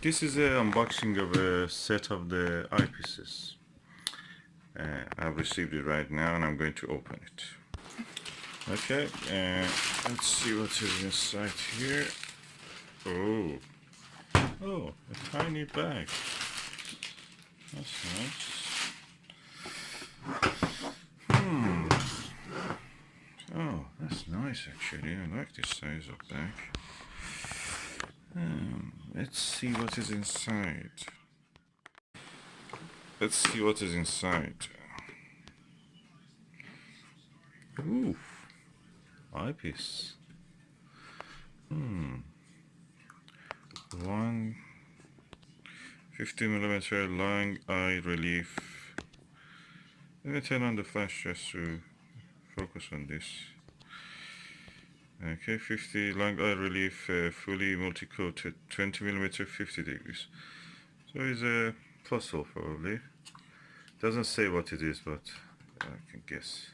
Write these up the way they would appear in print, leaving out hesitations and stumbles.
This is an unboxing of a set of the eyepieces. I've received it right now and I'm going to open it. Okay, let's see what is inside here. Oh, a tiny bag. That's nice. Oh, that's nice actually. I like this size of bag. Let's see what is inside. Let's see what is inside. Ooh, eyepiece. 150mm long eye relief. Let me turn on the flash just to focus on this. Okay, 50 long eye relief, fully multi-coated, 20mm, 50 degrees. So it's a puzzle probably. Doesn't say what it is, but I can guess.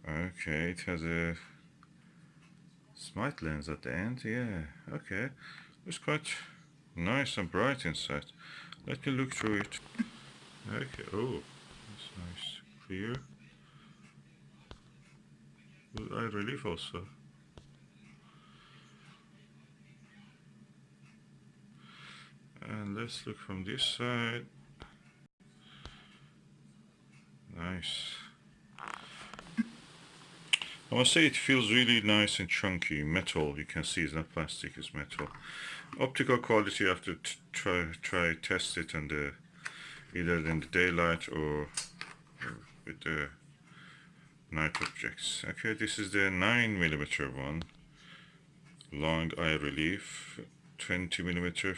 Okay, it has a smart lens at the end. Yeah, okay. It's quite nice and bright inside. Let me look through it. Okay, oh, that's nice. Clear. Good eye relief also. And let's look from this side. Nice. I must say it feels really nice and chunky. Metal, you can see it's not plastic, it's metal. Optical quality, you have to try test it on the either in the daylight or with the night objects. Okay, this is the 9mm one. Long eye relief, 20mm,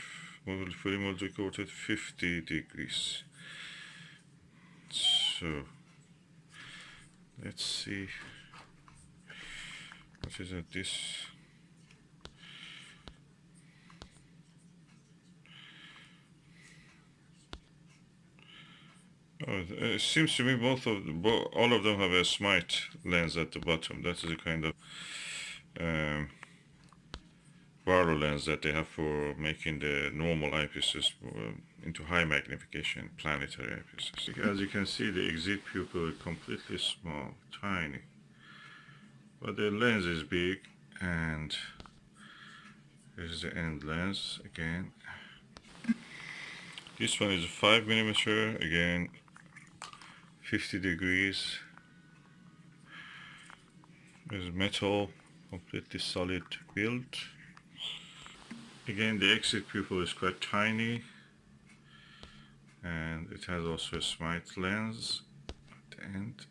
fully multi-coated, 50 degrees. So let's see what is it. This it seems to me all of them have a smart lens at the bottom. That is a kind of Barlow lens that they have for making the normal eyepieces into high magnification planetary eyepieces. As you can see, the exit pupil is completely small, tiny, but the lens is big, and here's the end lens again. This one is 5mm, again 50 degrees. There's metal, completely solid build. Again, the exit pupil is quite tiny, and it has also a smart lens at the end.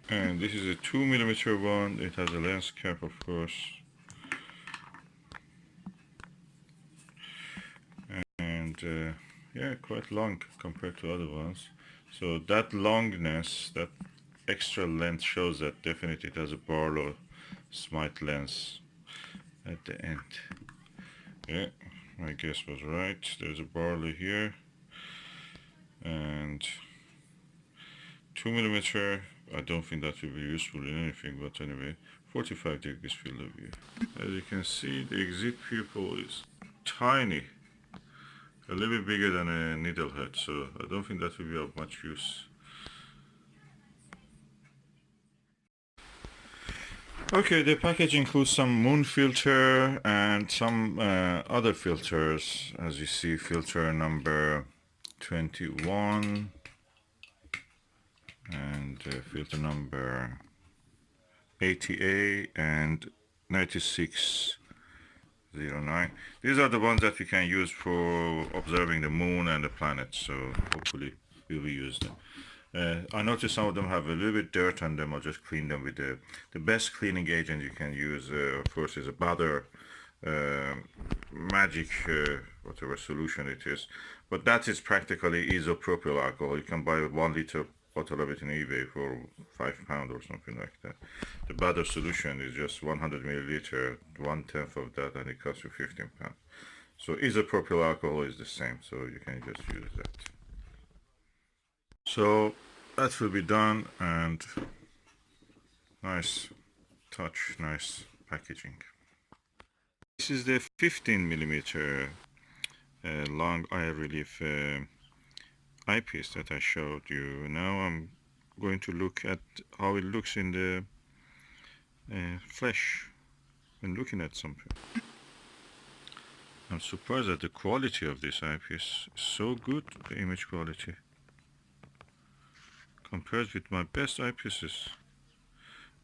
And this is a 2mm one. It has a lens cap, of course. And yeah, quite long compared to other ones. So that longness, that extra length shows that definitely it has a Barlow smart lens at the end. Yeah, my guess was right. There's a Barlow here, and 2mm. I don't think that will be useful in anything, but anyway, 45 degrees field of view. As you can see, the exit pupil is tiny, a little bit bigger than a needle head, so I don't think that will be of much use. Okay, the package includes some moon filter and some other filters. As you see, filter number 21 and filter number 80A and 9609. These are the ones that we can use for observing the moon and the planets, so hopefully we will use them. I noticed some of them have a little bit dirt on them. I'll just clean them with the best cleaning agent you can use, of course, is a Butter magic whatever solution it is, but that is practically isopropyl alcohol. You can buy a 1 liter bottle of it in eBay for £5 or something like that. The Butter solution is just 100ml, 1/10 of that, and it costs you £15. So isopropyl alcohol is the same, so you can just use that. So that will be done, and nice touch, nice packaging. This is the 15mm long eye relief eyepiece that I showed you. Now I'm going to look at how it looks in the flesh when looking at something. I'm surprised at the quality of this eyepiece. It's so good, the image quality, compared with my best eyepieces.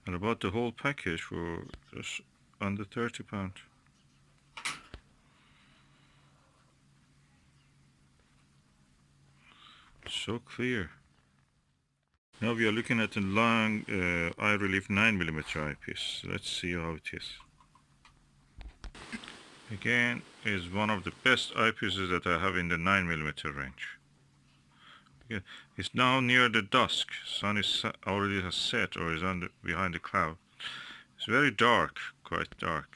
And I bought the whole package for just under £30. So clear. Now we are looking at a long eye relief 9mm eyepiece. Let's see how it is. Again, is one of the best eyepieces that I have in the 9mm range. Again, it's now near the dusk. Sun is already has set or is behind the cloud. It's very dark, quite dark.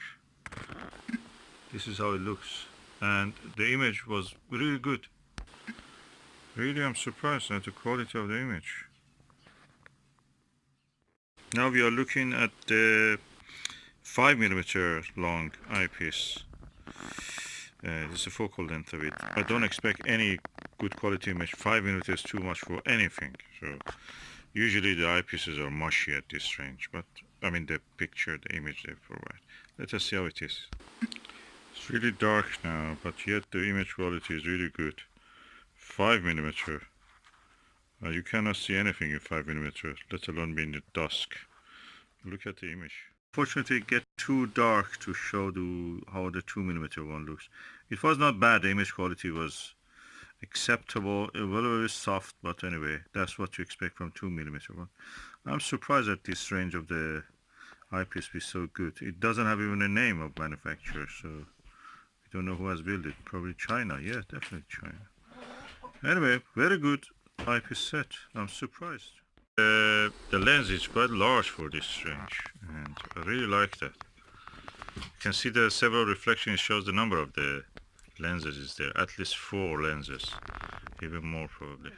This is how it looks, and the image was really good. Really, I'm surprised at the quality of the image. Now we are looking at the 5mm long eyepiece. This is the focal length of it. I don't expect any good quality image. 5mm is too much for anything. So usually the eyepieces are mushy at this range, but I mean the picture, the image they provide. Let us see how it is. It's really dark now, but yet the image quality is really good. 5mm. You cannot see anything in 5mm, let alone be in the dusk. Look at the image. Fortunately, it gets too dark to show how the 2mm one looks. It was not bad. The image quality was acceptable. It was very soft, but anyway, that's what you expect from 2mm one. I'm surprised at this range of the eyepiece be so good. It doesn't have even a name of manufacturer, so we don't know who has built it. Probably China. Yeah, definitely China. Anyway, very good eyepiece set. I'm surprised. The lens is quite large for this range, and I really like that. You can see the several reflections shows the number of the lenses is there, at least 4 lenses, even more probably.